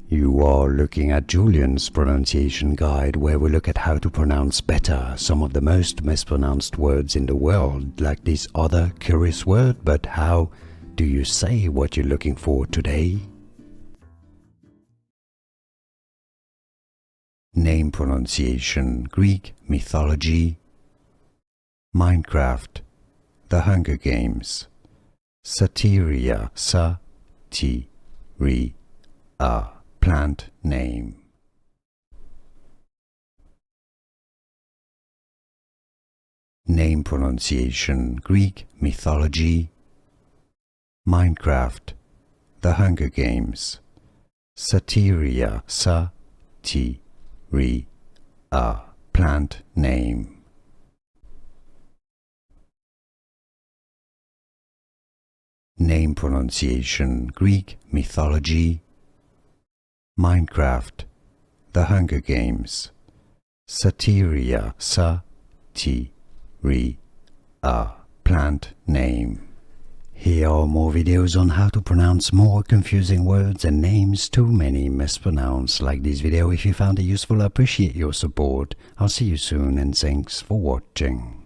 You are looking at Julian's pronunciation guide, where we look at how to pronounce better some of the most mispronounced words in the world, like this other curious word. But how do you say what you're looking for today? Name pronunciation, Greek mythology, Minecraft, The Hunger Games, Satyria, Sa-ti-ri-a, plant name. Name pronunciation, Greek mythology, Minecraft, The Hunger Games, Satyria, Sa-ti-ri-a, plant name. Name pronunciation, Greek mythology, Minecraft, The Hunger Games, Satyria, Sa-ti-ri-a, plant name. Here are more videos on how to pronounce more confusing words and names too many mispronounced. Like this video if you found it useful. I appreciate your support. I'll see you soon and thanks for watching.